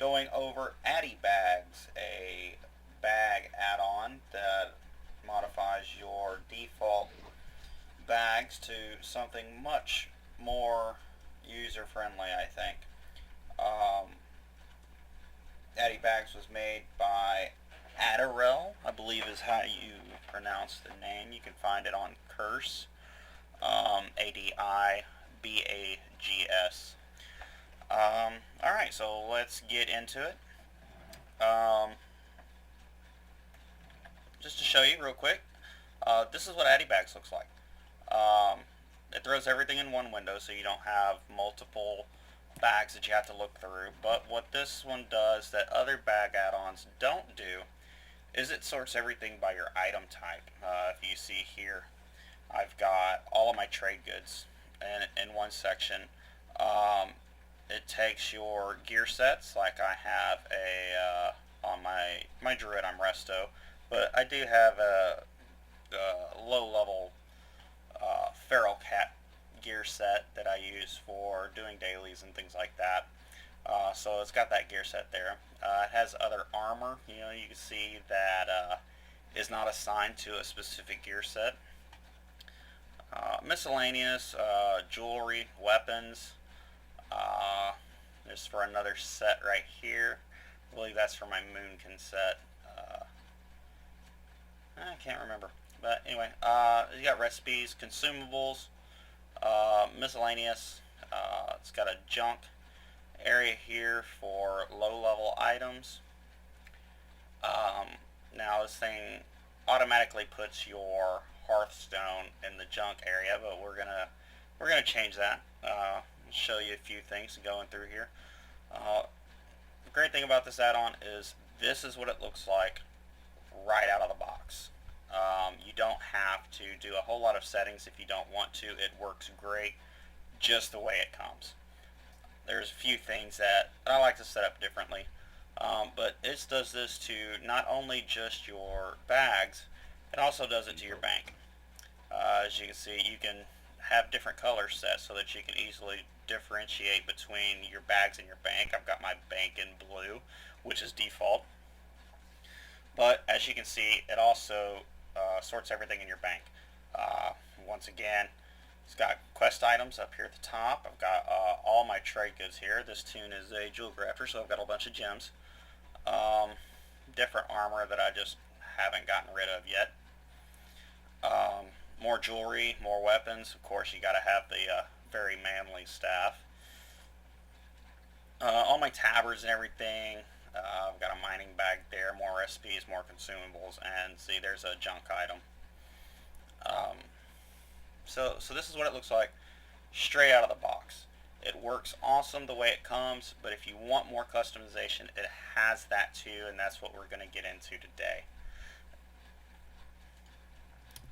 going over AdiBags, a bag add-on that modifies your default bags to something much more user-friendly, I think. Um, AdiBags was made by Adderall, I believe is how you pronounce the name. You can find it on Curse, ADIBAGS. Alright, so let's get into it. Just to show you real quick, this is what AdiBags looks like. It throws everything in one window so you don't have multiple bags that you have to look through. But what this one does that other bag add-ons don't do is it sorts everything by your item type. If you see here, I've got all of my trade goods in one section. It takes your gear sets, like I have on my druid, I'm resto, but I do have a low level feral cat gear set that I use for doing dailies and things like that. So it's got that gear set there. It has other armor. You can see that is not assigned to a specific gear set. Miscellaneous jewelry, weapons. There's for another set right here. I believe that's for my Moonkin set. I can't remember. But anyway, you got recipes, consumables, miscellaneous. It's got a junk area here for low-level items. Now this thing automatically puts your Hearthstone in the junk area, but we're gonna change that. I'll show you a few things going through here. The great thing about this add-on is this is what it looks like right out of the box. You don't have to do a whole lot of settings if you don't want to. It works great just the way it comes. There's a few things that I like to set up differently, but it does this to not only just your bags, it also does it to your bank. As you can see, you can have different color sets so that you can easily differentiate between your bags and your bank. I've got my bank in blue, which is default. But as you can see, it also sorts everything in your bank. Once again, it's got quest items up here at the top. I've got all my trade goods here. This tune is a jewel grafter, so I've got a bunch of gems. Different armor that I just haven't gotten rid of yet. More jewelry, more weapons. Of course, you got to have the very manly staff. All my tabards and everything. I've got a mining bag there, more recipes, more consumables, and see there's a junk item. So this is what it looks like straight out of the box. It works awesome the way it comes, but if you want more customization, it has that too, and that's what we're going to get into today.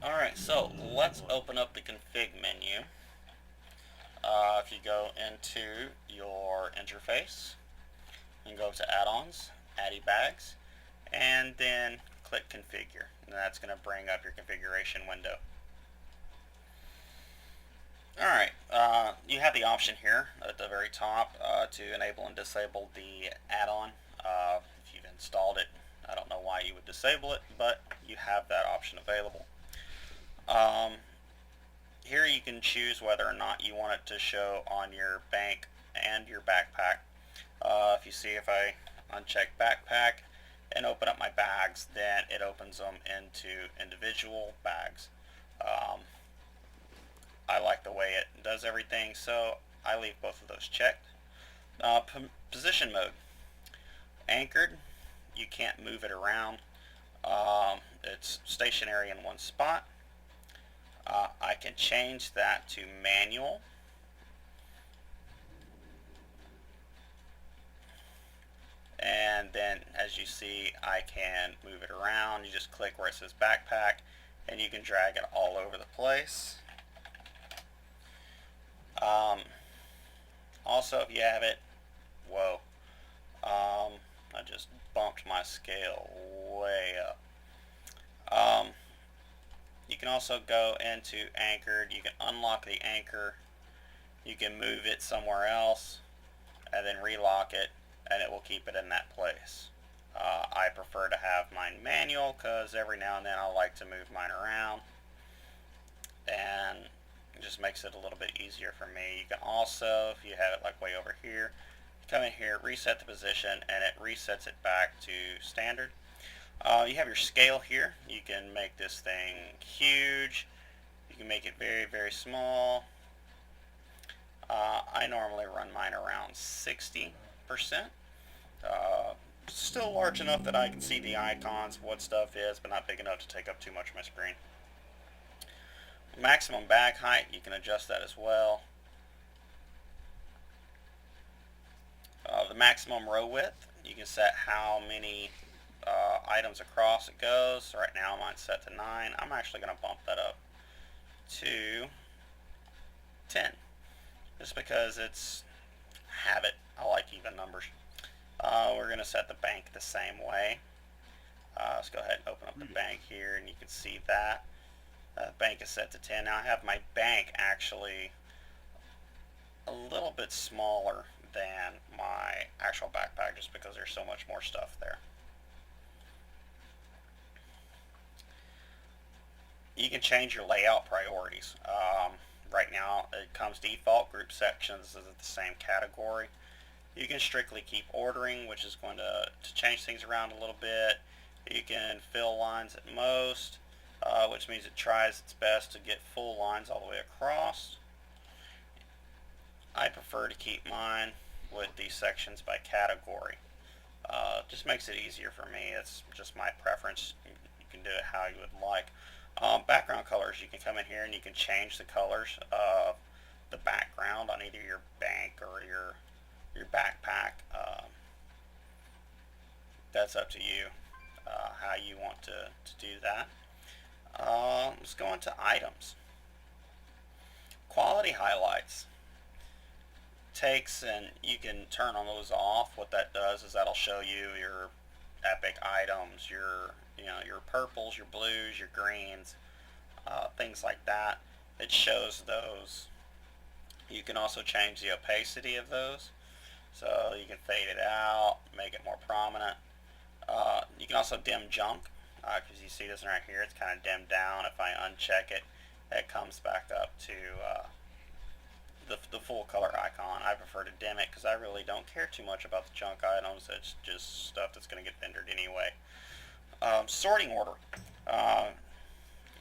Alright, so let's open up the config menu. If you go into your interface, and go to add-ons, AdiBags, and then click configure, and that's going to bring up your configuration window. Alright, you have the option here at the very top to enable and disable the add-on. If you've installed it, I don't know why you would disable it, but you have that option available. Here you can choose whether or not you want it to show on your bank and your backpack. If you see, if I uncheck backpack and open up my bags, then it opens them into individual bags. I like the way it does everything, so I leave both of those checked. Position mode. Anchored, you can't move it around. It's stationary in one spot. I can change that to manual. And then as you see, I can move it around. You just click where it says backpack and you can drag it all over the place. Also, if you have it, whoa, I just bumped my scale way up. You can also go into anchored. You can unlock the anchor. You can move it somewhere else and then relock it. and it will keep it in that place. I prefer to have mine manual because every now and then I like to move mine around, and it just makes it a little bit easier for me. You can also, if you have it like way over here, come in here, reset the position, and it resets it back to standard. You have your scale here. You can make this thing huge. You can make it very, very small. I normally run mine around 60%. Still large enough that I can see the icons, what stuff is, but not big enough to take up too much of my screen. Maximum bag height, you can adjust that as well. The maximum row width, you can set how many items across it goes. Right now mine's set to 9. I'm actually going to bump that up to 10, just because it's habit. I like even numbers. We're going to set the bank the same way. Let's go ahead and open up the bank here, and you can see that bank is set to 10. Now I have my bank actually a little bit smaller than my actual backpack, just because there's so much more stuff there. You can change your layout priorities. Right now it comes default, group sections is the same category. You can strictly keep ordering, which is going to change things around a little bit. You can fill lines at most, which means it tries its best to get full lines all the way across. I prefer to keep mine with these sections by category. Just makes it easier for me. It's just my preference. You can do it how you would like. Background colors, you can come in here and you can change the colors of the background on either your bank or your backpack. That's up to you how you want to do that. Let's go into items. Quality highlights takes, and you can turn on those off. What that does is that'll show you your epic items, your purples, your blues, your greens, things like that. It shows those. You can also change the opacity of those, so you can fade it out, make it more prominent. You can also dim junk, because you see this right here, it's kind of dimmed down. If I uncheck it, it comes back up to the full color icon. I prefer to dim it because I really don't care too much about the junk items. It's just stuff that's going to get rendered anyway. Sorting order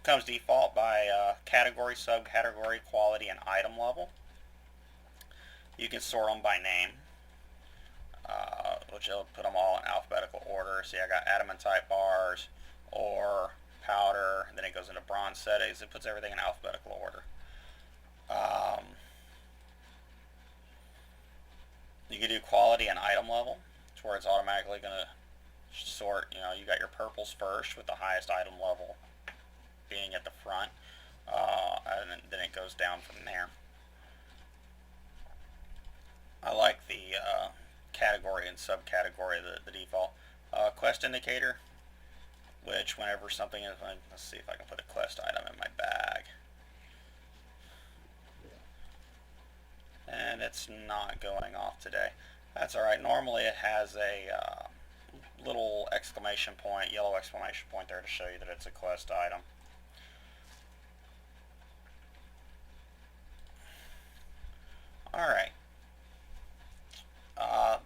comes default by category, subcategory, quality, and item level. You can sort them by name, which will put them all in alphabetical order. See, I got adamantite bars, ore, powder, and then it goes into bronze settings. It puts everything in alphabetical order. You can do quality and item level, to where it's automatically going to sort. You got your purples first, with the highest item level being at the front, and then it goes down from there. I like the category and subcategory, the default. Quest indicator, which whenever something is, let's see if I can put a quest item in my bag. And it's not going off today. That's alright. Normally it has a little exclamation point, yellow exclamation point there to show you that it's a quest item. Alright.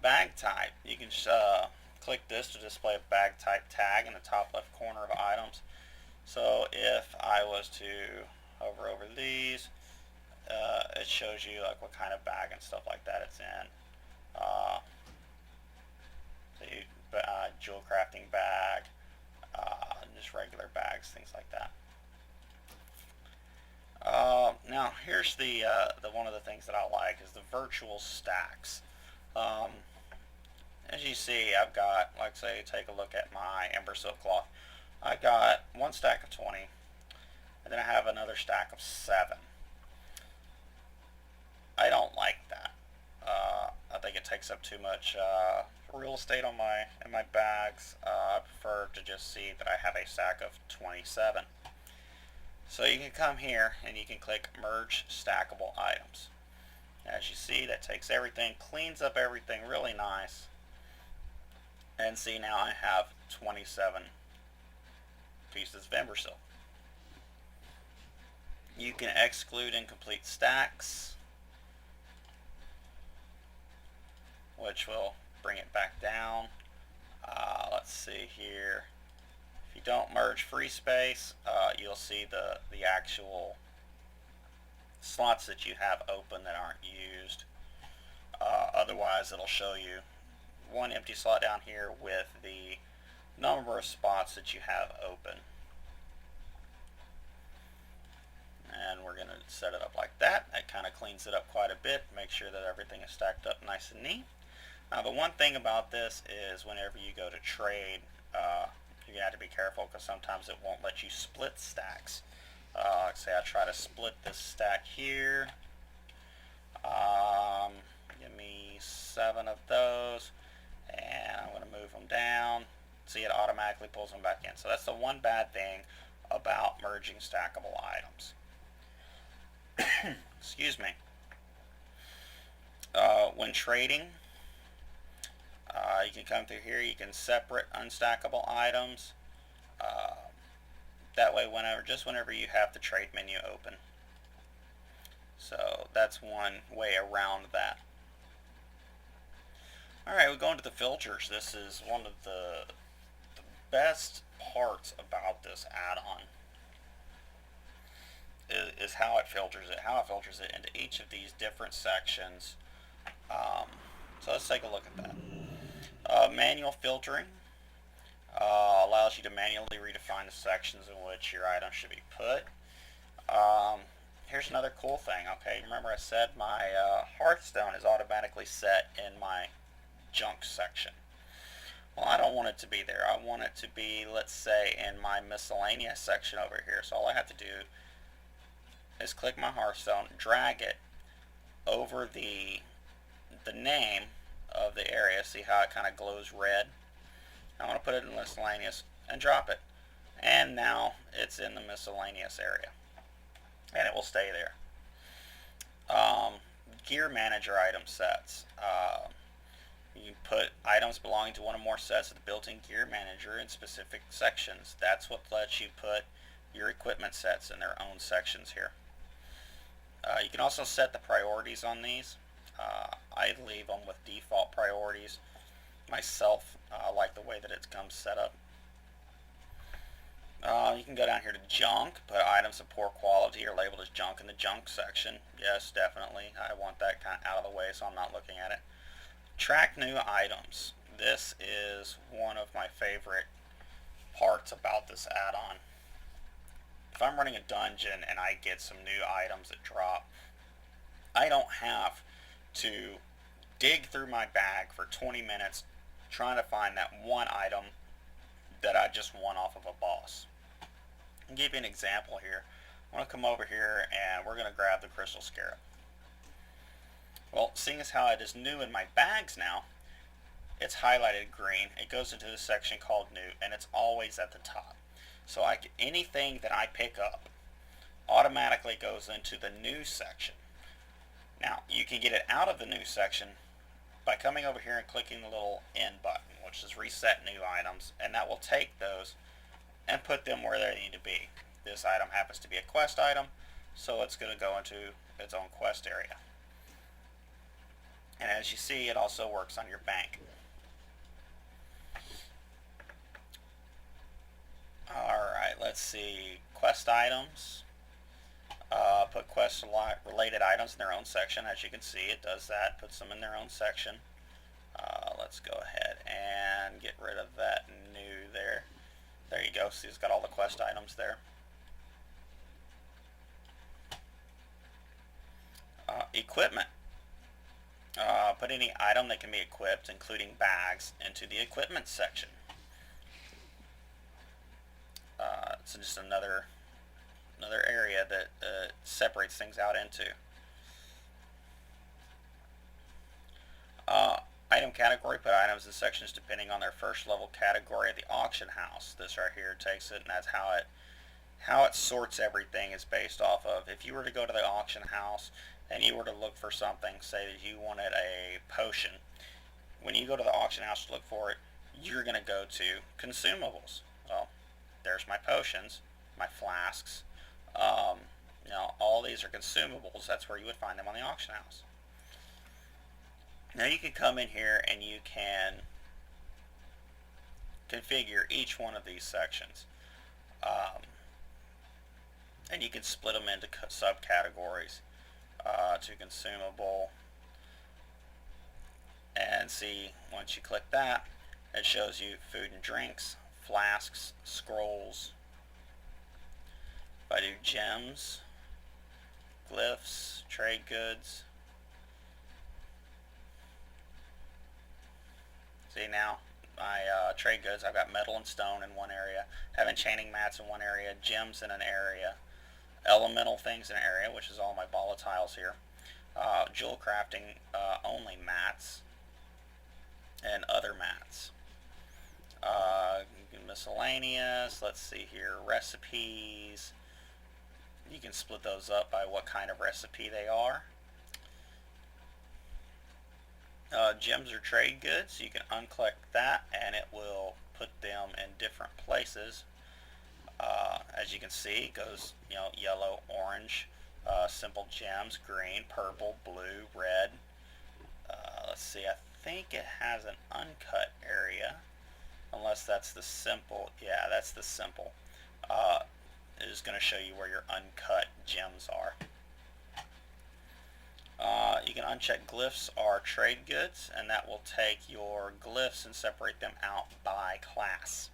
Bag type. You can click this to display a bag type tag in the top left corner of items. So if I was to hover over these, it shows you like what kind of bag and stuff like that it's in. The jewel crafting bag, just regular bags, things like that. Now here's the one of the things that I like is the virtual stacks. As you see, I've got, like, say, take a look at my Ember Silk Cloth. I've got one stack of 20, and then I have another stack of 7. I don't like that. I think it takes up too much real estate on in my bags. I prefer to just see that I have a stack of 27. So you can come here and you can click Merge Stackable Items. As you see, that takes everything, cleans up everything really nice. And see, now I have 27 pieces of imbecile. You can exclude incomplete stacks, which will bring it back down. Let's see here. If you don't merge free space, you'll see the actual slots that you have open that aren't used. Otherwise, it'll show you one empty slot down here with the number of spots that you have open. And we're going to set it up like that. That kind of cleans it up quite a bit. Make sure that everything is stacked up nice and neat. Now the one thing about this is whenever you go to trade, you have to be careful because sometimes it won't let you split stacks. Like say I try to split this stack here. Give me 7 of those, and I'm going to move them down. See, it automatically pulls them back in. So that's the one bad thing about merging stackable items. Excuse me. When trading, you can come through here. You can separate unstackable items. That way, whenever you have the trade menu open. So that's one way around that. Alright, we go into the filters. This is one of the best parts about this add-on is how it filters it into each of these different sections. So let's take a look at that. Manual filtering allows you to manually redefine the sections in which your item should be put. Here's another cool thing. Okay, remember I said my Hearthstone is automatically set in my junk section. Well, I don't want it to be there. I want it to be, let's say, in my miscellaneous section over here. So all I have to do is click my Hearthstone, drag it over the name of the area. See how it kind of glows red? I want to put it in miscellaneous and drop it. And now it's in the miscellaneous area. And it will stay there. Gear manager item sets. You put items belonging to one or more sets of the built-in gear manager in specific sections. That's what lets you put your equipment sets in their own sections here. You can also set the priorities on these. I leave them with default priorities. Myself, I like the way that it comes set up. You can go down here to junk, put items of poor quality or labeled as junk in the junk section. Yes, definitely. I want that kind of out of the way so I'm not looking at it. Track new items. This is one of my favorite parts about this add-on. If I'm running a dungeon and I get some new items that drop, I don't have to dig through my bag for 20 minutes trying to find that one item that I just won off of a boss. I'll give you an example here. I'm going to come over here and we're going to grab the crystal scarab. Well, seeing as how it is new in my bags now, it's highlighted green. It goes into the section called new and it's always at the top. So anything that I pick up automatically goes into the new section. Now, you can get it out of the new section by coming over here and clicking the little N button, which is reset new items, and that will take those and put them where they need to be. This item happens to be a quest item, so it's going to go into its own quest area. And as you see, it also works on your bank. Alright, let's see. Quest items. Put quest related items in their own section. As you can see, it does that. Puts them in their own section. Let's go ahead and get rid of that new there. There you go. See, it's got all the quest items there. Equipment. Put any item that can be equipped, including bags, into the equipment section. It's just another area that separates things out into. Item category, put items in sections depending on their first level category at the auction house. This right here takes it, and that's how it sorts everything is based off of. If you were to go to the auction house and you were to look for something, say that you wanted a potion, when you go to the auction house to look for it, you're going to go to consumables. Well, there's my potions, my flasks. All these are consumables. That's where you would find them on the auction house. Now you can come in here and you can configure each one of these sections. And you can split them into subcategories to consumable. And see, once you click that, it shows you food and drinks, flasks, scrolls. If I do gems, glyphs, trade goods. See now, my trade goods, I've got metal and stone in one area, have enchanting mats in one area, gems in an area, elemental things in an area, which is all my volatiles here, jewel crafting only mats, and other mats. Miscellaneous, let's see here, recipes. You can split those up by what kind of recipe they are. Gems or trade goods, you can unclick that and it will put them in different places. As you can see, it goes yellow, orange, simple gems, green, purple, blue, red. Let's see, I think it has an uncut area, unless that's the simple. Yeah, that's the simple. It is going to show you where your uncut gems are. You can uncheck glyphs or trade goods, and that will take your glyphs and separate them out by class.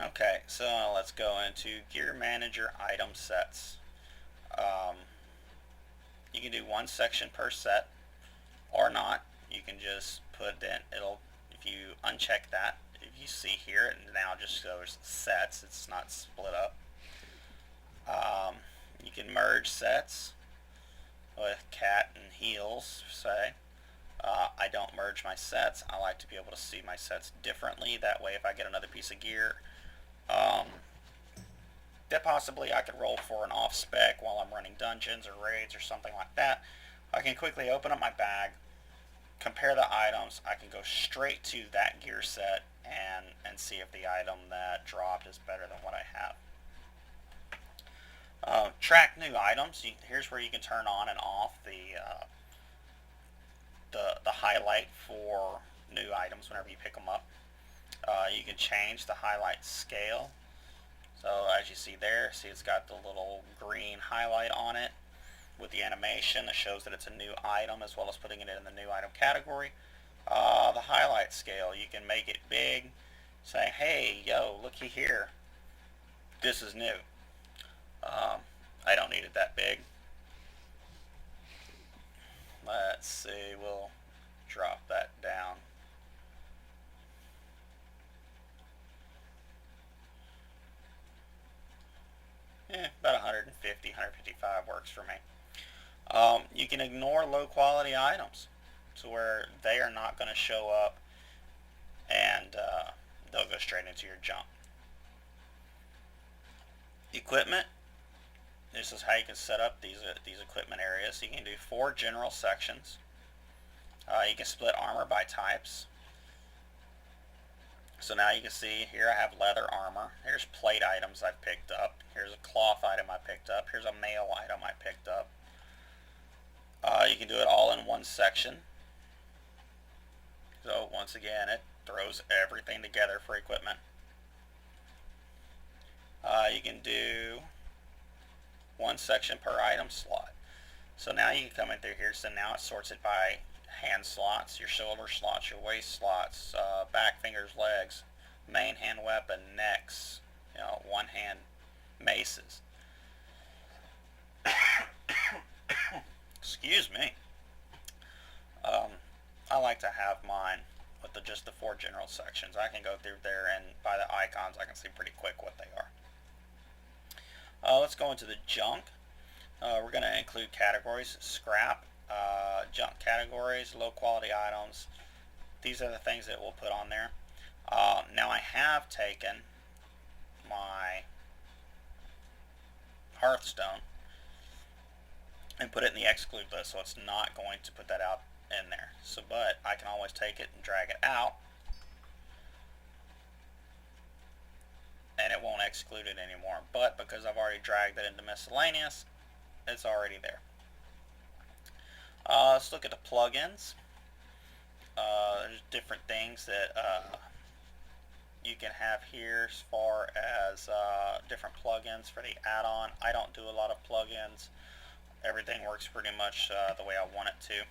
Okay, so let's go into Gear Manager item sets. You can do one section per set or not. You can just put in, if you uncheck that, if you see here, it now just shows sets, it's not split up. You can merge sets with cat and heels, say. I don't merge my sets. I like to be able to see my sets differently. That way if I get another piece of gear, that possibly I could roll for an off spec while I'm running dungeons or raids or something like that, I can quickly open up my bag, compare the items. I can go straight to that gear set and see if the item that dropped is better than what I have. Track new items. Here's where you can turn on and off the highlight for new items whenever you pick them up. You can change the highlight scale. So as you see there, see it's got the little green highlight on it with the animation that shows that it's a new item, as well as putting it in the new item category. The highlight scale, you can make it big, say, hey, yo, looky here, this is new. I don't need it that big. Let's see, we'll drop that down. About 150, 155 works for me. You can ignore low quality items to where they are not going to show up, and they'll go straight into your junk. Equipment. This is how you can set up these equipment areas. You can do 4 general sections. You can split armor by types. So now you can see here I have leather armor. Here's plate items I've picked up. Here's a cloth item I picked up. Here's a mail item I picked up. You can do it all in one section. So once again, it throws everything together for equipment. You can do one section per item slot. So now you can come in through here. So now it sorts it by hand slots, your shoulder slots, your waist slots, back fingers, legs, main hand weapon, necks, one hand maces. Excuse me. I like to have mine with just the 4 general sections. I can go through there and by the icons I can see pretty quick what they are. Let's go into the junk. We're going to include categories: scrap, junk categories, low quality items. These are the things that we'll put on there. Now I have taken my Hearthstone and put it in the exclude list, so it's not going to put that out in there. So, but I can always take it and drag it out, and it won't exclude it anymore. But because I've already dragged it into miscellaneous, it's already there. Let's look at the plugins. There's different things that you can have here as far as different plugins for the add-on. I don't do a lot of plugins. Everything works pretty much the way I want it to.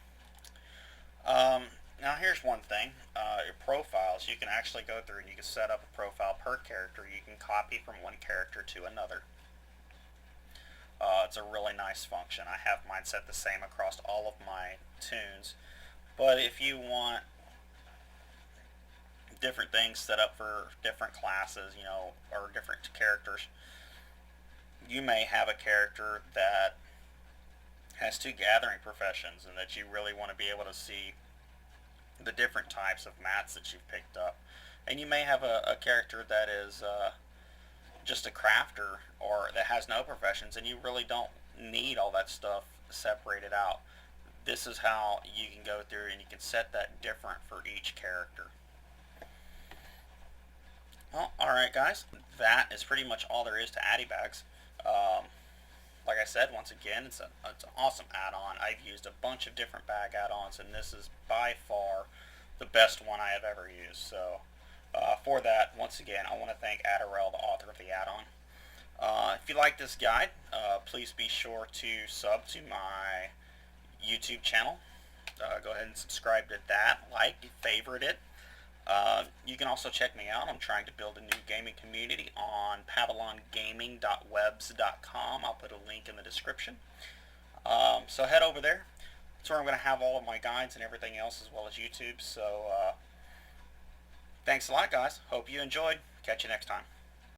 Now here's one thing, your profiles. You can actually go through and you can set up a profile per character. You can copy from one character to another. It's a really nice function. I have mine set the same across all of my tunes. But if you want different things set up for different classes, you know, or different characters, you may have a character that has 2 gathering professions and that you really want to be able to see the different types of mats that you've picked up. And you may have a character that is just a crafter or that has no professions, and you really don't need all that stuff separated out. This is how you can go through and you can set that different for each character. Well, alright guys, that is pretty much all there is to AdiBags. Like I said, once again, it's an awesome add-on. I've used a bunch of different bag add-ons, and this is by far the best one I have ever used. So for that, once again, I want to thank Adderall, the author of the add-on. If you like this guide, please be sure to sub to my YouTube channel. Go ahead and subscribe to that, like, favorite it. You can also check me out. I'm trying to build a new gaming community on PavalonGaming.webs.com. I'll put a link in the description. So head over there. That's where I'm going to have all of my guides and everything else, as well as YouTube. So thanks a lot, guys. Hope you enjoyed. Catch you next time.